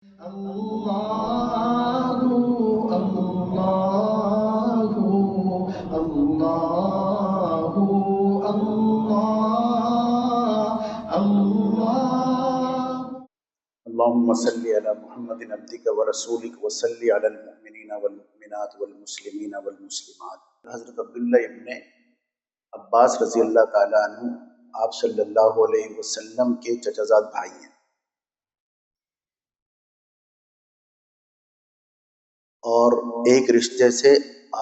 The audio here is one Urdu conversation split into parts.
Allahu Allahu Allahu Allah Allah. اللهم صل على محمد عبدك ورسولك وصل على المؤمنین والمؤمنات والمسلمین والمسلمات۔ حضرت عبداللہ ابن عباس رضی اللہ تعالیٰ عنہ آپ صلی اللہ علیہ وسلم کے چچا زاد بھائی ہیں، اور ایک رشتے سے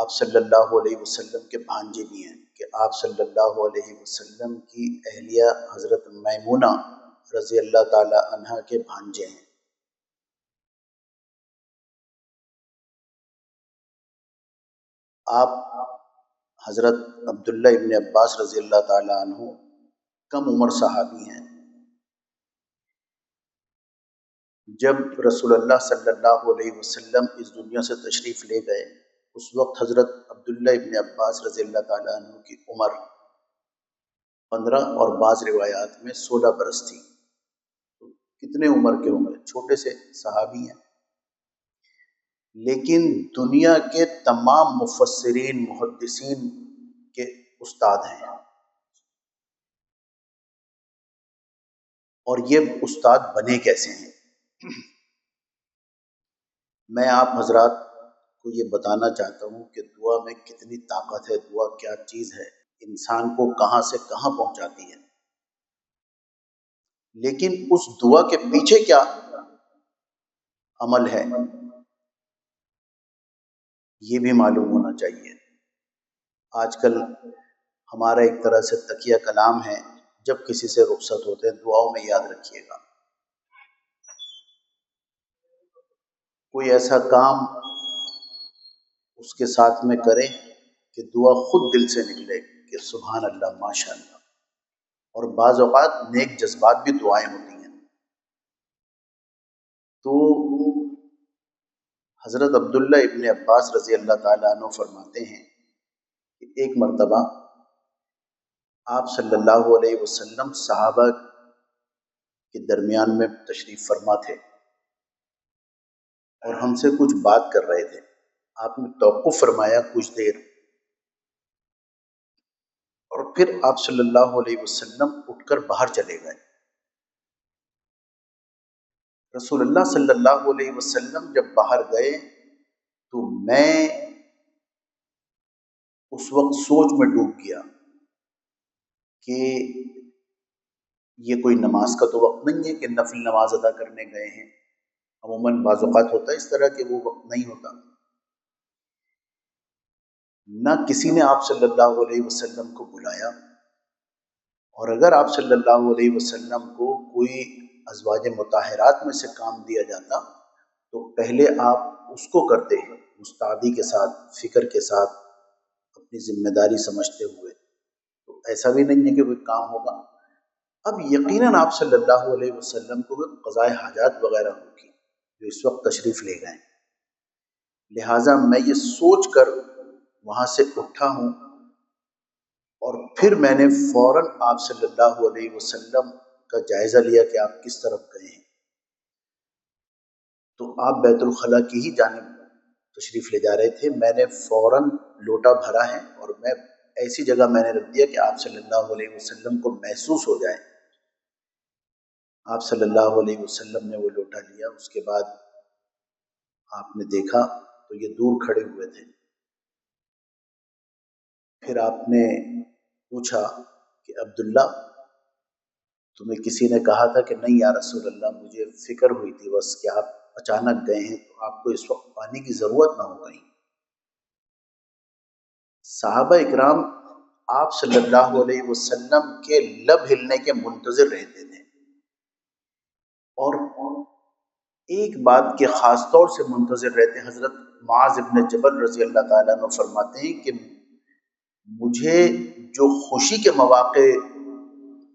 آپ صلی اللہ علیہ وسلم کے بھانجے بھی ہیں کہ آپ صلی اللہ علیہ وسلم کی اہلیہ حضرت میمونہ رضی اللہ تعالیٰ عنہ کے بھانجے ہیں۔ آپ حضرت عبداللہ ابن عباس رضی اللہ تعالیٰ عنہ کم عمر صحابی ہیں۔ جب رسول اللہ صلی اللہ علیہ وسلم اس دنیا سے تشریف لے گئے، اس وقت حضرت عبداللہ ابن عباس رضی اللہ تعالیٰ عنہ کی عمر 15 اور بعض روایات میں 16 برس تھی۔ کتنے عمر کے ہوں گے؟ چھوٹے سے صحابی ہیں، لیکن دنیا کے تمام مفسرین محدثین کے استاد ہیں، اور یہ استاد بنے کیسے ہیں؟ میں آپ حضرات کو یہ بتانا چاہتا ہوں کہ دعا میں کتنی طاقت ہے، دعا کیا چیز ہے، انسان کو کہاں سے کہاں پہنچاتی ہے، لیکن اس دعا کے پیچھے کیا عمل ہے یہ بھی معلوم ہونا چاہیے۔ آج کل ہمارا ایک طرح سے تکیہ کلام ہے، جب کسی سے رخصت ہوتے ہیں دعاؤں میں یاد رکھیے گا، کوئی ایسا کام اس کے ساتھ میں کریں کہ دعا خود دل سے نکلے کہ سبحان اللہ، ماشاء اللہ۔ اور بعض اوقات نیک جذبات بھی دعائیں ہوتی ہیں۔ تو حضرت عبداللہ ابن عباس رضی اللہ تعالیٰ عنہ فرماتے ہیں کہ ایک مرتبہ آپ صلی اللہ علیہ وسلم صحابہ کے درمیان میں تشریف فرما تھے، اور ہم سے کچھ بات کر رہے تھے۔ آپ نے توقف فرمایا کچھ دیر، اور پھر آپ صلی اللہ علیہ وسلم اٹھ کر باہر چلے گئے۔ رسول اللہ صلی اللہ علیہ وسلم جب باہر گئے تو میں اس وقت سوچ میں ڈوب گیا کہ یہ کوئی نماز کا تو وقت نہیں ہے کہ نفل نماز ادا کرنے گئے ہیں، عموماً بعض اوقات ہوتا ہے اس طرح کہ وہ وقت نہیں ہوتا۔ نہ کسی نے آپ صلی اللہ علیہ وسلم کو بلایا، اور اگر آپ صلی اللہ علیہ وسلم کو کوئی ازواج مطہرات میں سے کام دیا جاتا تو پہلے آپ اس کو کرتے ہیں، مستعدی کے ساتھ، فکر کے ساتھ، اپنی ذمہ داری سمجھتے ہوئے۔ تو ایسا بھی نہیں ہے کہ کوئی کام ہوگا۔ اب یقیناً آپ صلی اللہ علیہ وسلم کو قضائے حاجات وغیرہ ہوگی جو اس وقت تشریف لے گئے، لہٰذا میں یہ سوچ کر وہاں سے اٹھا ہوں، اور پھر میں نے فوراً آپ صلی اللہ علیہ وسلم کا جائزہ لیا کہ آپ کس طرف گئے ہیں۔ تو آپ بیت الخلاء کی ہی جانب تشریف لے جا رہے تھے، میں نے فوراً لوٹا بھرا ہے، اور میں ایسی جگہ میں نے رکھ دیا کہ آپ صلی اللہ علیہ وسلم کو محسوس ہو جائے۔ آپ صلی اللہ علیہ وسلم نے وہ لوٹا لیا، اس کے بعد آپ نے دیکھا تو یہ دور کھڑے ہوئے تھے۔ پھر آپ نے پوچھا کہ عبداللہ، تمہیں کسی نے کہا تھا کہ نہیں یا رسول اللہ، مجھے فکر ہوئی تھی بس کہ آپ اچانک گئے ہیں تو آپ کو اس وقت پانی کی ضرورت نہ ہو گئی۔ صحابہ اکرام آپ صلی اللہ علیہ وسلم کے لب ہلنے کے منتظر رہتے تھے، اور ایک بات کے خاص طور سے منتظر رہتے۔ حضرت معاذ ابن جبل رضی اللہ تعالیٰ عنہ فرماتے ہیں کہ مجھے جو خوشی کے مواقع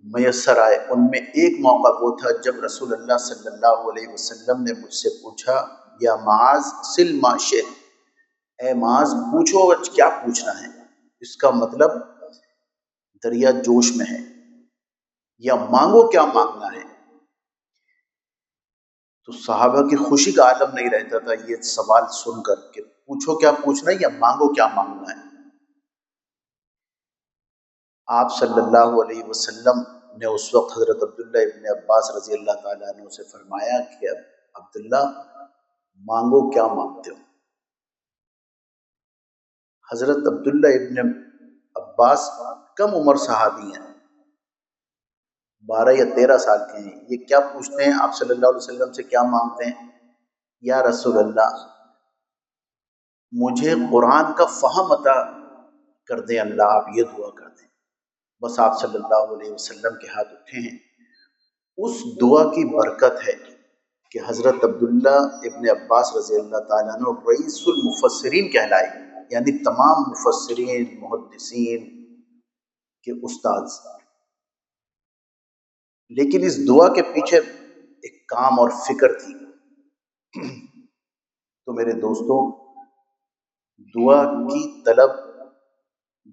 میسر آئے ان میں ایک موقع وہ تھا جب رسول اللہ صلی اللہ علیہ وسلم نے مجھ سے پوچھا، یا معاذ سل ما شئت، اے معاذ پوچھو کیا پوچھنا ہے۔ اس کا مطلب دریا جوش میں ہے، یا مانگو کیا مانگنا ہے۔ تو صحابہ کی خوشی کا عالم نہیں رہتا تھا یہ سوال سن کر کہ پوچھو کیا پوچھنا ہے یا مانگو کیا مانگنا ہے۔ آپ صلی اللہ علیہ وسلم نے اس وقت حضرت عبداللہ ابن عباس رضی اللہ تعالیٰ عنہ سے فرمایا کہ عبداللہ مانگو کیا مانگتے ہو۔ حضرت عبداللہ ابن عباس کم عمر صحابی ہیں، 12 یا 13 سال کے ہیں۔ یہ کیا پوچھتے ہیں آپ صلی اللہ علیہ وسلم سے، کیا مانگتے ہیں؟ یا رسول اللہ مجھے قرآن کا فہم عطا کر دیں، اللہ آپ یہ دعا کر دیں۔ بس آپ صلی اللہ علیہ وسلم کے ہاتھ اٹھے ہیں۔ اس دعا کی برکت ہے کہ حضرت عبداللہ ابن عباس رضی اللہ تعالیٰ عنہ رئیس المفسرین کہلائے، یعنی تمام مفسرین محدثین کے استاد۔ لیکن اس دعا کے پیچھے ایک کام اور فکر تھی۔ تو میرے دوستوں، دعا کی طلب،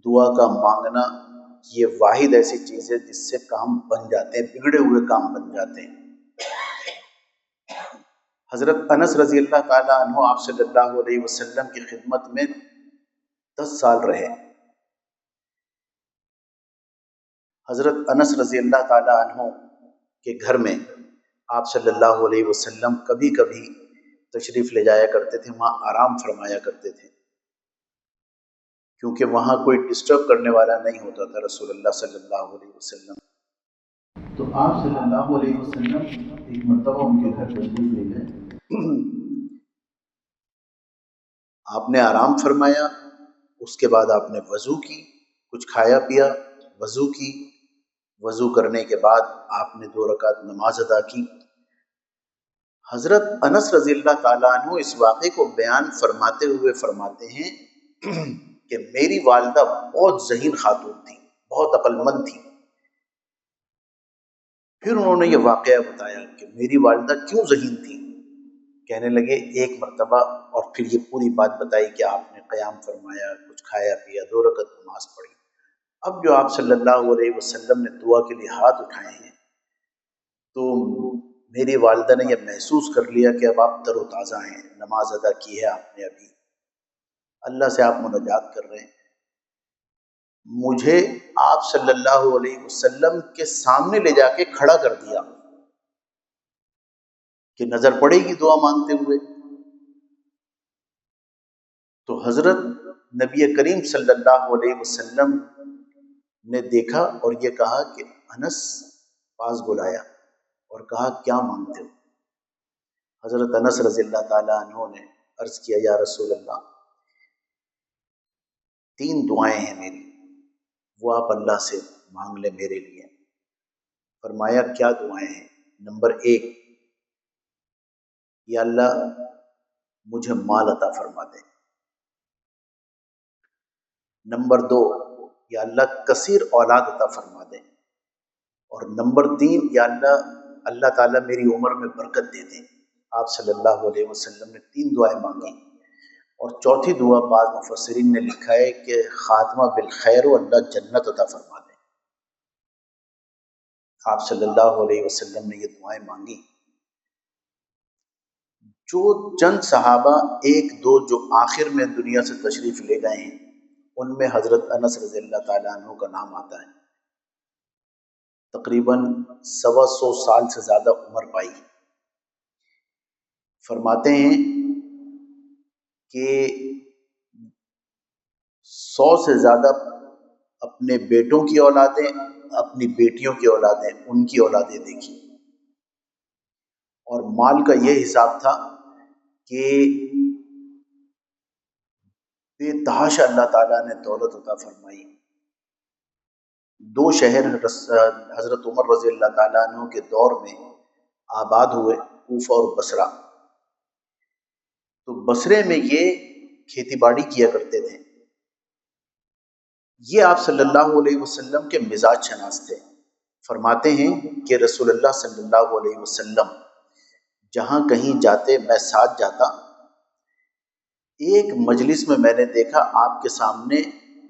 دعا کا مانگنا، یہ واحد ایسی چیز ہے جس سے کام بن جاتے ہیں، بگڑے ہوئے کام بن جاتے ہیں۔ حضرت انس رضی اللہ تعالیٰ عنہ آپ صلی اللہ علیہ وسلم کی خدمت میں 10 سال رہے۔ حضرت انس رضی اللہ تعالیٰ عنہ کے گھر میں آپ صلی اللہ علیہ وسلم کبھی کبھی تشریف لے جایا کرتے تھے، وہاں آرام فرمایا کرتے تھے، کیونکہ وہاں کوئی ڈسٹرب کرنے والا نہیں ہوتا تھا رسول اللہ صلی اللہ علیہ وسلم۔ تو آپ صلی اللہ علیہ وسلم ایک مرتبہ ان کے گھر تشریف لے گئے، آپ نے آرام فرمایا، اس کے بعد آپ نے وضو کی، کچھ کھایا پیا، وضو کی، وضو کرنے کے بعد آپ نے 2 رکعت نماز ادا کی۔ حضرت انس رضی اللہ تعالیٰ عنہ اس واقعے کو بیان فرماتے ہوئے فرماتے ہیں کہ میری والدہ بہت ذہین خاتون تھی، بہت عقل مند تھی۔ پھر انہوں نے یہ واقعہ بتایا کہ میری والدہ کیوں ذہین تھی۔ کہنے لگے ایک مرتبہ، اور پھر یہ پوری بات بتائی کہ آپ نے قیام فرمایا، کچھ کھایا پیا، 2 رکعت نماز پڑھی۔ اب جو آپ صلی اللہ علیہ وسلم نے دعا کے لیے ہاتھ اٹھائے ہیں، تو میری والدہ نے یہ محسوس کر لیا کہ اب آپ تر و تازہ ہیں، نماز ادا کی ہے آپ نے، ابھی اللہ سے آپ مناجات کر رہے ہیں۔ مجھے آپ صلی اللہ علیہ وسلم کے سامنے لے جا کے کھڑا کر دیا کہ نظر پڑے گی دعا مانگتے ہوئے۔ تو حضرت نبی کریم صلی اللہ علیہ وسلم نے دیکھا اور یہ کہا کہ انس پاس بلایا اور کہا کیا مانگتے ہو؟ حضرت انس رضی اللہ تعالیٰ عنہ نے عرض کیا یا رسول اللہ 3 دعائیں ہیں میری، وہ آپ اللہ سے مانگ لیں میرے لیے۔ فرمایا کیا دعائیں ہیں؟ نمبر 1، یا اللہ مجھے مال عطا فرما دے۔ نمبر 2، یا اللہ کثیر اولاد عطا فرما دے۔ اور نمبر 3، یا اللہ تعالیٰ میری عمر میں برکت دے دے۔ آپ صلی اللہ علیہ وسلم نے 3 دعائیں مانگی، اور چوتھی دعا بعض مفسرین نے لکھا ہے کہ خاتمہ بالخیر و اللہ جنت عطا فرما دے۔ آپ صلی اللہ علیہ وسلم نے یہ دعائیں مانگی۔ جو چند صحابہ 1-2 جو آخر میں دنیا سے تشریف لے گئے ہیں، ان میں حضرت انس رضی اللہ تعالیٰ عنہ کا نام آتا ہے۔ تقریباً 125 سال سے زیادہ عمر پائی۔ فرماتے ہیں کہ 100 سے زیادہ اپنے بیٹوں کی اولادیں، اپنی بیٹیوں کی اولادیں، ان کی اولادیں دیکھی، اور مال کا یہ حساب تھا کہ بے تحاشا اللہ تعالیٰ نے دولت عطا فرمائی۔ 2 شہر حضرت عمر رضی اللہ تعالیٰ عنہ کے دور میں آباد ہوئے، کوفہ اور بصرہ۔ تو بصرے میں یہ کھیتی باڑی کیا کرتے تھے۔ یہ آپ صلی اللہ علیہ وسلم کے مزاج شناس تھے۔ فرماتے ہیں کہ رسول اللہ صلی اللہ علیہ وسلم جہاں کہیں جاتے میں ساتھ جاتا۔ ایک مجلس میں میں نے دیکھا آپ کے سامنے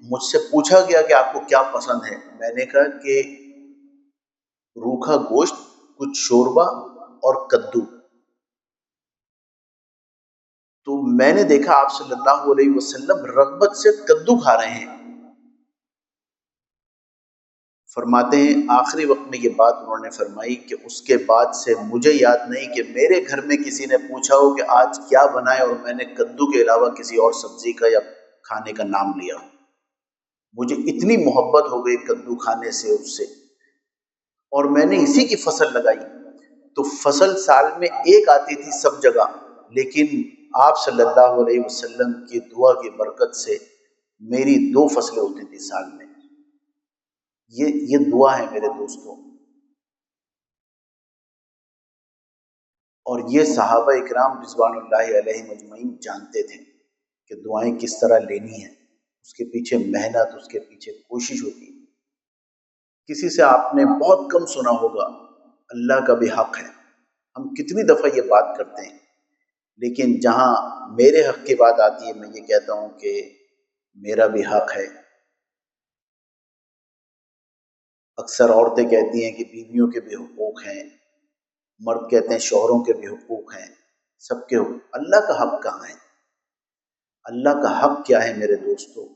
مجھ سے پوچھا گیا کہ آپ کو کیا پسند ہے؟ میں نے کہا کہ روکھا گوشت، کچھ شوربہ اور کدو۔ تو میں نے دیکھا آپ صلی اللہ علیہ وسلم رغبت سے کدو کھا رہے ہیں. فرماتے ہیں آخری وقت میں یہ بات انہوں نے فرمائی کہ اس کے بعد سے مجھے یاد نہیں کہ میرے گھر میں کسی نے پوچھا ہو کہ آج کیا بنائے اور میں نے کدو کے علاوہ کسی اور سبزی کا یا کھانے کا نام لیا ہو. مجھے اتنی محبت ہو گئی کدو کھانے سے اس سے. اور میں نے اسی کی فصل لگائی. تو فصل سال میں ایک آتی تھی سب جگہ، لیکن آپ صلی اللہ علیہ وسلم کی دعا کی برکت سے میری 2 فصلیں ہوتی تھی سال میں. یہ دعا ہے میرے دوستوں. اور یہ صحابہ اکرام رضوان اللہ علیہ مجمعین جانتے تھے کہ دعائیں کس طرح لینی ہیں. اس کے پیچھے محنت، اس کے پیچھے کوشش ہوتی ہے. کسی سے آپ نے بہت کم سنا ہوگا اللہ کا بھی حق ہے. ہم کتنی دفعہ یہ بات کرتے ہیں، لیکن جہاں میرے حق کی بات آتی ہے میں یہ کہتا ہوں کہ میرا بھی حق ہے. اکثر عورتیں کہتی ہیں کہ بیویوں کے بھی حقوق ہیں، مرد کہتے ہیں شوہروں کے بھی حقوق ہیں، سب کے حقوق. اللہ کا حق کہاں ہے؟ اللہ کا حق کیا ہے میرے دوستو؟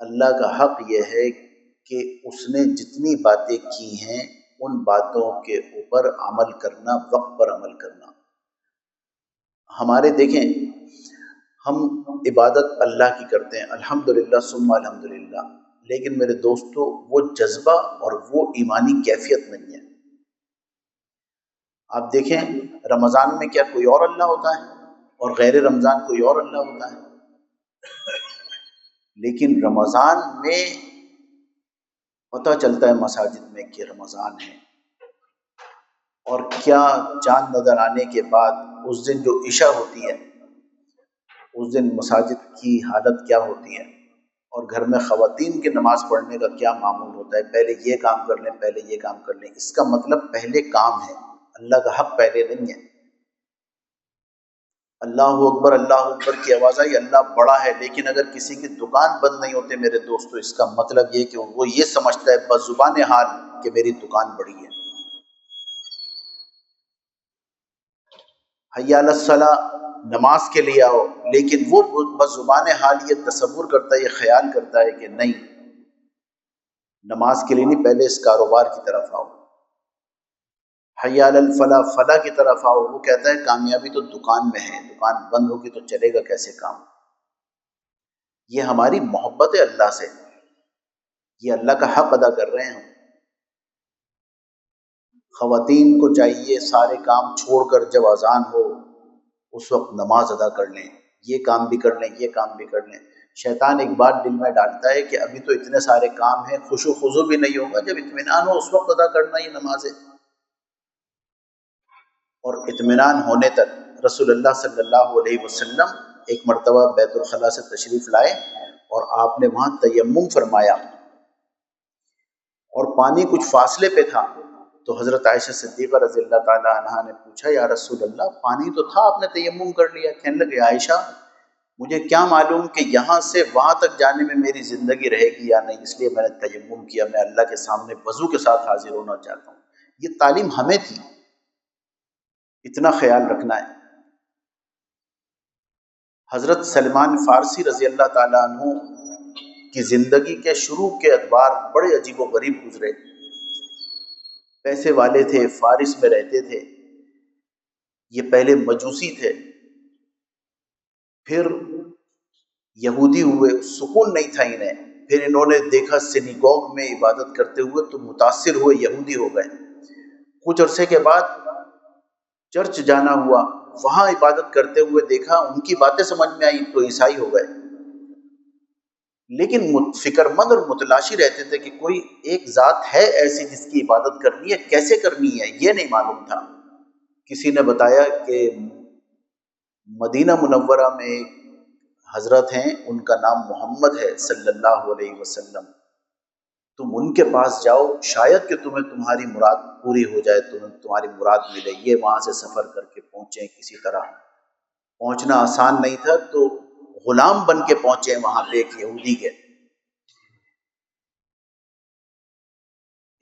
اللہ کا حق یہ ہے کہ اس نے جتنی باتیں کی ہیں ان باتوں کے اوپر عمل کرنا، وقت پر عمل کرنا. ہمارے دیکھیں ہم عبادت اللہ کی کرتے ہیں الحمدللہ ثم الحمدللہ، لیکن میرے دوستو وہ جذبہ اور وہ ایمانی کیفیت نہیں ہے. آپ دیکھیں رمضان میں کیا کوئی اور اللہ ہوتا ہے اور غیر رمضان کوئی اور اللہ ہوتا ہے؟ لیکن رمضان میں پتہ چلتا ہے مساجد میں کہ رمضان ہے. اور کیا چاند نظر آنے کے بعد اس دن جو عشاء ہوتی ہے، اس دن مساجد کی حالت کیا ہوتی ہے، اور گھر میں خواتین کی نماز پڑھنے کا کیا معمول ہوتا ہے. پہلے یہ کام کر لیں، پہلے یہ کام کر لیں. اس کا مطلب پہلے کام ہے، اللہ کا حق پہلے نہیں ہے. اللہ اکبر کی آواز آئی، اللہ بڑا ہے، لیکن اگر کسی کی دکان بند نہیں ہوتے میرے دوستو، اس کا مطلب یہ کہ وہ یہ سمجھتا ہے بزبان حال کہ میری دکان بڑی ہے. حی علی الصلاۃ، نماز کے لیے آؤ، لیکن وہ بزبان حال یہ تصور کرتا ہے، یہ خیال کرتا ہے کہ نہیں، نماز کے لیے نہیں، پہلے اس کاروبار کی طرف آؤ. حی علی الفلاح، فلاح کی طرف آؤ. وہ کہتا ہے کامیابی تو دکان میں ہے، دکان بند ہوگی تو چلے گا کیسے کام. یہ ہماری محبت ہے اللہ سے، یہ اللہ کا حق ادا کر رہے ہیں ہم. خواتین کو چاہیے سارے کام چھوڑ کر جب اذان ہو اس وقت نماز ادا کر لیں، یہ کام بھی کر لیں، یہ کام بھی کر لیں. شیطان ایک بات دل میں ڈالتا ہے کہ ابھی تو اتنے سارے کام ہیں، خشوع و خضوع بھی نہیں ہوگا، جب اطمینان ہو اس وقت ادا کرنا یہ نمازیں. اور اطمینان ہونے تک رسول اللہ صلی اللہ علیہ وسلم ایک مرتبہ بیت الخلاء سے تشریف لائے اور آپ نے وہاں تیمم فرمایا، اور پانی کچھ فاصلے پہ تھا. تو حضرت عائشہ صدیقہ رضی اللہ تعالی عنہا نے پوچھا یا رسول اللہ پانی تو تھا، آپ نے تیمم کر لیا. کہنے لگے عائشہ مجھے کیا معلوم کہ یہاں سے وہاں تک جانے میں میری زندگی رہے گی یا نہیں، اس لیے میں نے تیمم کیا، میں اللہ کے سامنے وضو کے ساتھ حاضر ہونا چاہتا ہوں. یہ تعلیم ہمیں تھی، اتنا خیال رکھنا ہے. حضرت سلمان فارسی رضی اللہ تعالیٰ عنہ کی زندگی کے شروع کے ادوار بڑے عجیب و غریب گزرے. پیسے والے تھے، فارس میں رہتے تھے. یہ پہلے مجوسی تھے، پھر یہودی ہوئے، سکون نہیں تھا انہیں. پھر انہوں نے دیکھا سینیگوگ میں عبادت کرتے ہوئے تو متاثر ہوئے، یہودی ہو گئے. کچھ عرصے کے بعد چرچ جانا ہوا، وہاں عبادت کرتے ہوئے دیکھا، ان کی باتیں سمجھ میں آئی تو عیسائی ہو گئے. لیکن فکر مند اور متلاشی رہتے تھے کہ کوئی ایک ذات ہے ایسی جس کی عبادت کرنی ہے، کیسے کرنی ہے یہ نہیں معلوم تھا. کسی نے بتایا کہ مدینہ منورہ میں ایک حضرت ہیں، ان کا نام محمد ہے صلی اللہ علیہ وسلم، تم ان کے پاس جاؤ، شاید کہ تمہیں تمہاری مراد پوری ہو جائے، تمہاری مراد ملے. یہ وہاں سے سفر کر کے پہنچے، کسی طرح پہنچنا آسان نہیں تھا، تو غلام بن کے پہنچے وہاں پہ ایک یہودی کے.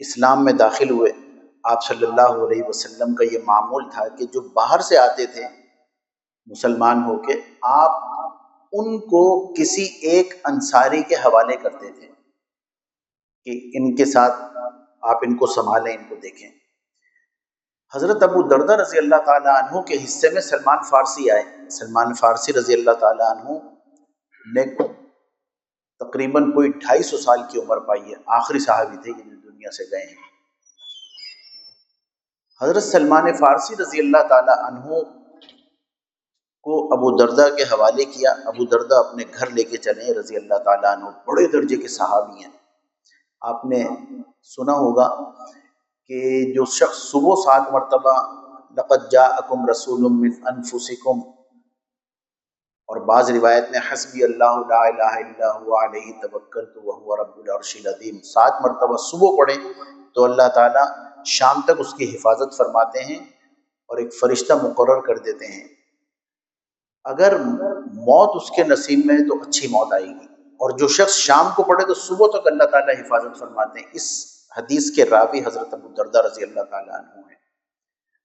اسلام میں داخل ہوئے. آپ صلی اللہ علیہ وسلم کا یہ معمول تھا کہ جو باہر سے آتے تھے مسلمان ہو کے آپ ان کو کسی ایک انصاری کے حوالے کرتے تھے کہ ان کے ساتھ آپ ان کو سنبھالیں، ان کو دیکھیں۔ حضرت ابو دردہ رضی اللہ تعالیٰ عنہ کے حصے میں سلمان فارسی آئے۔ سلمان فارسی رضی اللہ تعالیٰ عنہ نے تقریباً کوئی 250 سال کی عمر پائی ہے، آخری صحابی تھے جو دنیا سے گئے ہیں۔ حضرت سلمان فارسی رضی اللہ تعالیٰ عنہ کو ابو دردہ کے حوالے کیا۔ ابو دردہ اپنے گھر لے کے چلے رضی اللہ تعالیٰ عنہ، بڑے درجے کے صحابی ہیں۔ آپ نے سنا ہوگا کہ جو شخص صبح 7 مرتبہ لقد جاءکم رسول من انفسکم، اور بعض روایت میں حسبی اللہ لا الہ الا هو علیہ توکلت وهو رب العرش العظیم 7 مرتبہ صبح پڑھیں تو اللہ تعالیٰ شام تک اس کی حفاظت فرماتے ہیں اور ایک فرشتہ مقرر کر دیتے ہیں۔ اگر موت اس کے نصیب میں ہے تو اچھی موت آئے گی، اور جو شخص شام کو پڑھے تو صبح تک اللہ تعالیٰ حفاظت فرماتے ہیں۔ اس حدیث کے راوی حضرت ابو دردہ رضی اللہ تعالیٰ عنہ ہیں۔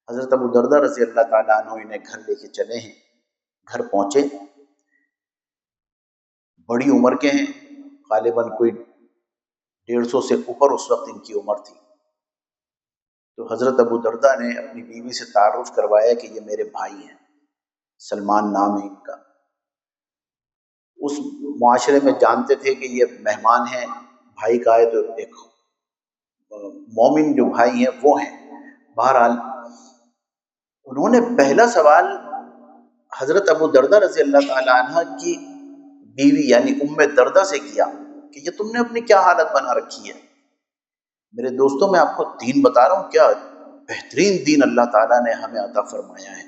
حضرت ابو دردہ رضی اللہ تعالیٰ عنہ انہیں گھر لے کے چلے ہیں۔ گھر پہنچے، بڑی عمر کے ہیں، غالباً کوئی 150 سے اوپر اس وقت ان کی عمر تھی۔ تو حضرت ابو دردہ نے اپنی بیوی سے تعارف کروایا کہ یہ میرے بھائی ہیں، سلمان نام ہے ان کا۔ اس معاشرے میں جانتے تھے کہ یہ مہمان ہیں، بھائی کا ہے تو ایک مومن جو بھائی ہیں وہ ہیں۔ بہرحال انہوں نے پہلا سوال حضرت ابو دردہ رضی اللہ تعالیٰ عنہ کی بیوی یعنی ام دردہ سے کیا کہ یہ تم نے اپنی کیا حالت بنا رکھی ہے؟ میرے دوستوں، میں آپ کو دین بتا رہا ہوں، کیا بہترین دین اللہ تعالیٰ نے ہمیں عطا فرمایا ہے،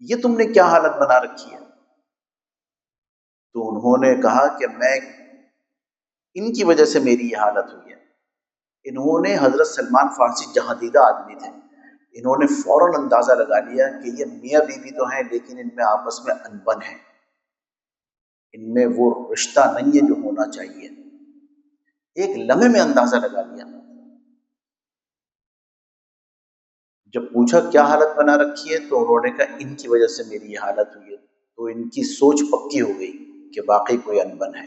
یہ تم نے کیا حالت بنا رکھی ہے؟ تو انہوں نے کہا کہ میں ان کی وجہ سے میری یہ حالت ہوئی ہے۔ انہوں نے حضرت سلمان فارسی جہاں دیدہ آدمی تھے، انہوں نے فوراً اندازہ لگا لیا کہ یہ میاں بیوی تو ہیں لیکن ان میں آپس میں انبن ہے، ان میں وہ رشتہ نہیں ہے جو ہونا چاہیے۔ ایک لمحے میں اندازہ لگا لیا۔ جب پوچھا کیا حالت بنا رکھی ہے تو انہوں نے کہا ان کی وجہ سے میری یہ حالت ہوئی ہے۔ تو ان کی سوچ پکی ہو گئی کہ واقعی کوئی انبن ہے۔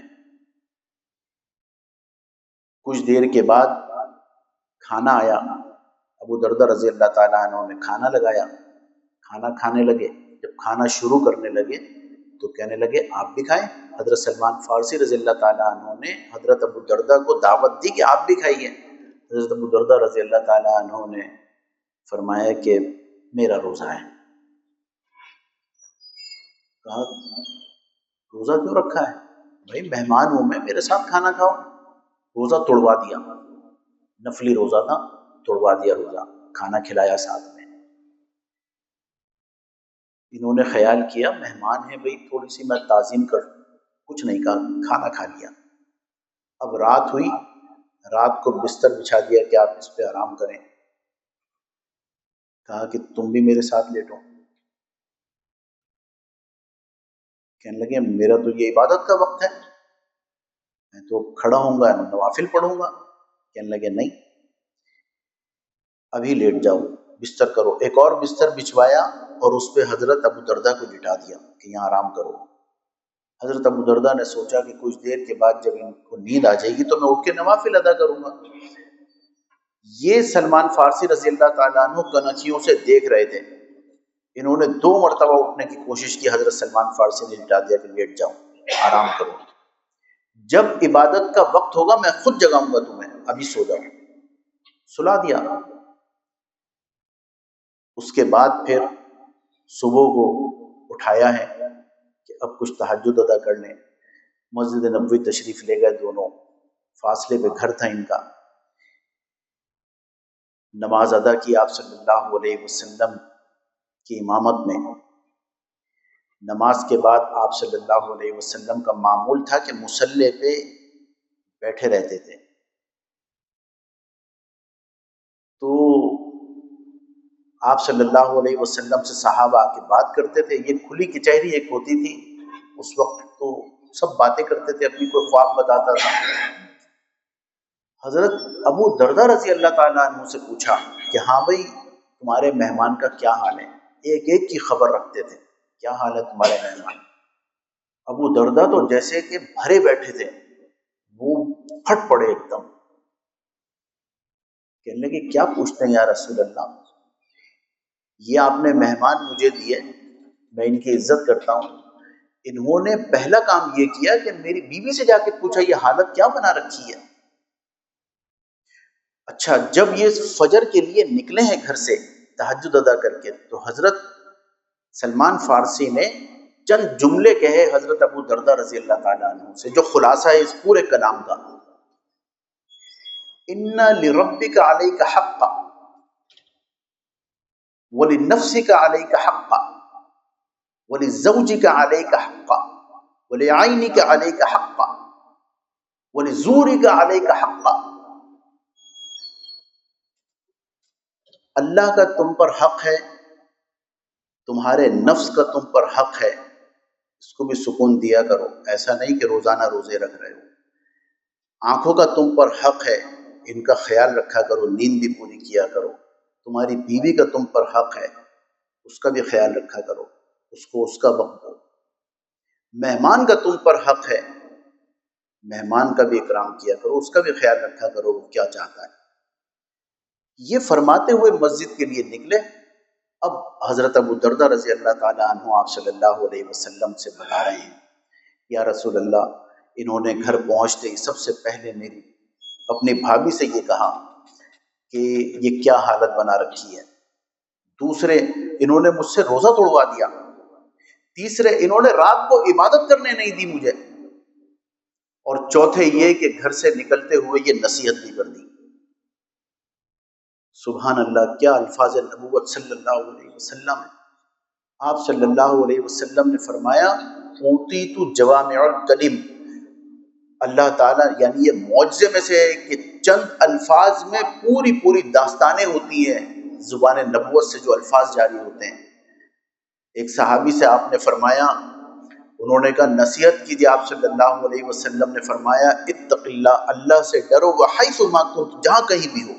کچھ دیر کے بعد کھانا آیا، ابو دردہ رضی اللہ تعالیٰ عنہ نے کھانا لگایا، کھانا کھانے لگے۔ جب کھانا شروع کرنے لگے تو کہنے لگے آپ بھی کھائیں۔ حضرت سلمان فارسی رضی اللہ تعالیٰ عنہ نے حضرت ابو دردہ کو دعوت دی کہ آپ بھی کھائیے۔ حضرت ابو دردہ رضی اللہ تعالیٰ عنہ نے فرمایا کہ میرا روزہ ہے۔ کہا روزہ کیوں رکھا ہے؟ بھائی مہمان ہوں میں، میرے ساتھ کھانا کھاؤ۔ روزہ توڑوا دیا، نفلی روزہ تھا، توڑوا دیا روزہ، کھانا کھلایا ساتھ میں۔ انہوں نے خیال کیا مہمان ہیں بھئی تھوڑی سی میں تعظیم کر، کچھ نہیں کہا، کھانا کھا لیا۔ اب رات ہوئی، رات کو بستر بچھا دیا کہ آپ اس پہ آرام کریں۔ کہا کہ تم بھی میرے ساتھ لیٹو۔ کہنے لگے میرا تو یہ عبادت کا وقت ہے، میں تو کھڑا ہوں گا، نوافل پڑھوں گا۔ کہنے لگے نہیں، ابھی لیٹ جاؤ، بستر کرو۔ ایک اور بستر بچھوایا اور اس پہ حضرت ابو دردہ کو لٹا دیا کہ یہاں آرام کرو۔ حضرت ابو دردہ نے سوچا کہ کچھ دیر کے بعد جب ان کو نیند آ جائے گی تو میں اٹھ کے نوافل ادا کروں گا۔ یہ سلمان فارسی رضی اللہ تعالیٰ عنہ کنکھیوں سے دیکھ رہے تھے۔ انہوں نے 2 مرتبہ اٹھنے کی کوشش کی، حضرت سلمان فارسی نے لٹا دیا کہ لیٹ جاؤ، آرام کرو، جب عبادت کا وقت ہوگا میں خود جگاؤں گا تمہیں، ابھی سو جاؤ۔ سلا دیا۔ اس کے بعد پھر صبح کو اٹھایا ہے کہ اب کچھ تہجد ادا کر لیں۔ مسجد نبوی تشریف لے گئے دونوں، فاصلے پہ گھر تھا ان کا۔ نماز ادا کی آپ صلی اللہ علیہ وسلم کی امامت میں۔ نماز کے بعد آپ صلی اللہ علیہ وسلم کا معمول تھا کہ مصلی پہ بیٹھے رہتے تھے۔ تو آپ صلی اللہ علیہ وسلم سے صحابہ آ کے بات کرتے تھے۔ یہ کھلی کچہری ایک ہوتی تھی اس وقت، تو سب باتیں کرتے تھے، اپنی کوئی خواب بتاتا تھا۔ حضرت ابو دردہ رضی اللہ تعالیٰ عنہ سے پوچھا کہ ہاں بھائی تمہارے مہمان کا کیا حال ہے؟ ایک ایک کی خبر رکھتے تھے، کیا حال ہے تمہارے مہمان؟ ابو دردہ تو جیسے کہ بھرے بیٹھے تھے، وہ پھٹ پڑے ایک دم، کہنے لگے کیا پوچھتے ہیں یا رسول اللہ؟ یہ آپ نے مہمان مجھے دیے، میں ان کی عزت کرتا ہوں، انہوں نے پہلا کام یہ کیا کہ میری بیوی سے جا کے پوچھا یہ حالت کیا بنا رکھی ہے۔ اچھا، جب یہ فجر کے لیے نکلے ہیں گھر سے تہجد ادا کر کے، تو حضرت سلمان فارسی نے چند جملے کہے حضرت ابو دردہ رضی اللہ تعالیٰ عنہ سے، جو خلاصہ ہے اس پورے کلام کا۔ ان لربک علیک حقا ولنفسک علیک حقا ولزوجک علیک حقا ولعینک علیک حقا ولزورک علیک حقا۔ اللہ کا تم پر حق ہے، تمہارے نفس کا تم پر حق ہے، اس کو بھی سکون دیا کرو، ایسا نہیں کہ روزانہ روزے رکھ رہے ہو۔ آنکھوں کا تم پر حق ہے، ان کا خیال رکھا کرو، نیند بھی پوری کیا کرو۔ تمہاری بیوی کا تم پر حق ہے، اس کا بھی خیال رکھا کرو، اس کو اس کا وقت دو۔ مہمان کا تم پر حق ہے، مہمان کا بھی اکرام کیا کرو، اس کا بھی خیال رکھا کرو وہ کیا چاہتا ہے۔ یہ فرماتے ہوئے مسجد کے لیے نکلے۔ اب حضرت ابو دردہ رضی اللہ تعالیٰ عنہ آپ صلی اللہ علیہ وسلم سے بتا رہے ہیں، یا رسول اللہ، انہوں نے گھر پہنچتے ہی سب سے پہلے میری اپنی بھابھی سے یہ کہا کہ یہ کیا حالت بنا رکھی ہے۔ دوسرے، انہوں نے مجھ سے روزہ توڑوا دیا۔ تیسرے، انہوں نے رات کو عبادت کرنے نہیں دی مجھے۔ اور چوتھے یہ کہ گھر سے نکلتے ہوئے یہ نصیحت بھی کر دی۔ سبحان اللہ، کیا الفاظ نبوت صلی اللہ علیہ وسلم ہے۔ آپ صلی اللہ علیہ وسلم نے فرمایا اوتیت جوامع الکلم، اللہ تعالیٰ یعنی یہ معجزے میں سے ہے کہ چند الفاظ میں پوری پوری داستانیں ہوتی ہیں، زبان نبوت سے جو الفاظ جاری ہوتے ہیں۔ ایک صحابی سے آپ نے فرمایا، انہوں نے کہا نصیحت کیجیے، آپ صلی اللہ علیہ وسلم نے فرمایا اتق اللہ، اللہ سے ڈرو، وحیث ما کنت، جہاں کہیں بھی ہو۔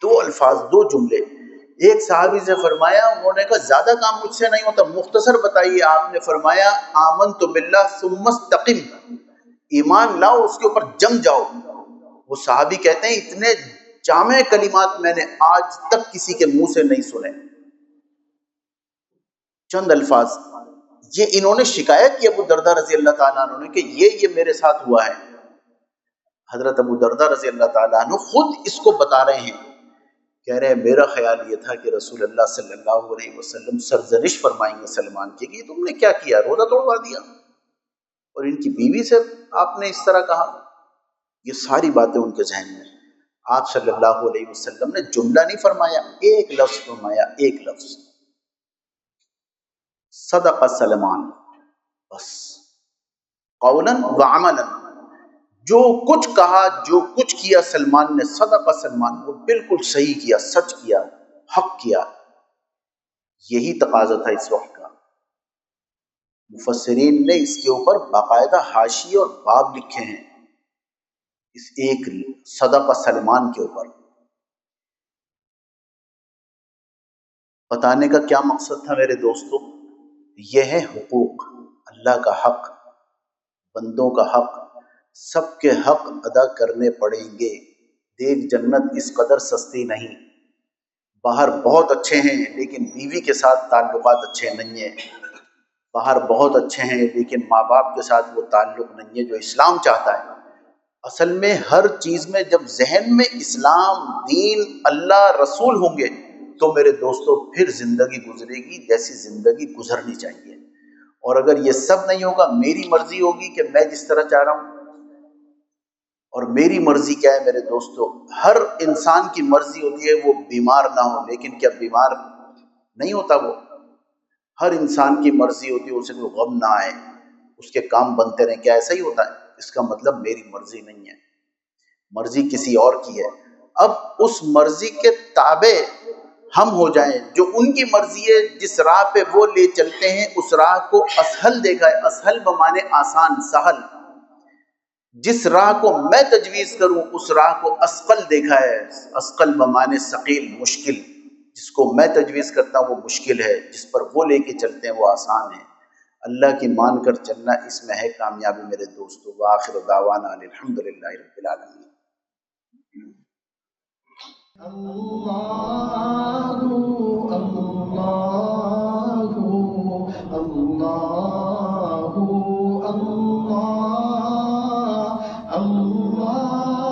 دو الفاظ، دو جملے۔ ایک صحابی سے فرمایا، انہوں نے کہا زیادہ کام مجھ سے نہیں ہوتا، مختصر بتائیے۔ آپ نے فرمایا آمنت باللہ ثم استقم، ایمان لاؤ اس کے اوپر جم جاؤ۔ وہ صحابی کہتے ہیں اتنے جامع کلمات میں نے آج تک کسی کے منہ سے نہیں سنے۔ چند الفاظ، یہ انہوں نے شکایت کی ابو دردہ رضی اللہ تعالیٰ عنہ نے کہ یہ میرے ساتھ ہوا ہے۔ حضرت ابو دردہ رضی اللہ تعالیٰ عنہ خود اس کو بتا رہے ہیں، کہہ رہے ہیں میرا خیال یہ تھا کہ رسول اللہ صلی اللہ علیہ وسلم سرزنش فرمائیں گے سلمان کی کہ تم نے کیا کیا، روزہ توڑوا دیا، اور ان کی بیوی سے آپ نے اس طرح کہا۔ یہ ساری باتیں ان کے ذہن میں۔ آپ صلی اللہ علیہ وسلم نے جملہ نہیں فرمایا، ایک لفظ فرمایا، ایک لفظ، صدق سلمان، بس، قولا وعملا، جو کچھ کہا، جو کچھ کیا سلمان نے، صدق سلمان، وہ بالکل صحیح کیا، سچ کیا، حق کیا۔ یہی تقاضا تھا اس وقت کا۔ مفسرین نے اس کے اوپر باقاعدہ حاشیے اور باب لکھے ہیں، اس ایک صدق سلمان کے اوپر۔ بتانے کا کیا مقصد تھا میرے دوستو؟ یہ ہے حقوق، اللہ کا حق، بندوں کا حق، سب کے حق ادا کرنے پڑیں گے۔ دیکھ جنت اس قدر سستی نہیں۔ باہر بہت اچھے ہیں لیکن بیوی کے ساتھ تعلقات اچھے نہیں ہیں، باہر بہت اچھے ہیں لیکن ماں باپ کے ساتھ وہ تعلق نہیں ہے جو اسلام چاہتا ہے۔ اصل میں ہر چیز میں جب ذہن میں اسلام، دین، اللہ، رسول ہوں گے تو میرے دوستو پھر زندگی گزرے گی جیسی زندگی گزرنی چاہیے۔ اور اگر یہ سب نہیں ہوگا، میری مرضی ہوگی کہ میں جس طرح چاہ رہا ہوں، اور میری مرضی کیا ہے میرے دوستو؟ ہر انسان کی مرضی ہوتی ہے وہ بیمار نہ ہو، لیکن کیا بیمار نہیں ہوتا وہ؟ ہر انسان کی مرضی ہوتی ہے اسے کوئی غم نہ آئے، اس کے کام بنتے رہیں، کیا ایسا ہی ہوتا ہے؟ اس کا مطلب میری مرضی نہیں ہے، مرضی کسی اور کی ہے۔ اب اس مرضی کے تابع ہم ہو جائیں، جو ان کی مرضی ہے، جس راہ پہ وہ لے چلتے ہیں اس راہ کو اسہل دیکھا ہے، اسہل بمانے آسان، سہل۔ جس راہ کو میں تجویز کروں اس راہ کو اسقل دیکھا ہے، اسقل بمانے ثقیل، مشکل۔ جس کو میں تجویز کرتا ہوں وہ مشکل ہے، جس پر وہ لے کے چلتے ہیں وہ آسان ہے۔ اللہ کی مان کر چلنا اس میں ہے کامیابی میرے دوستو۔ وآخر دعوانا الحمدللہ رب العالمین۔ اللہ اللہ اللہ اللہ اللہ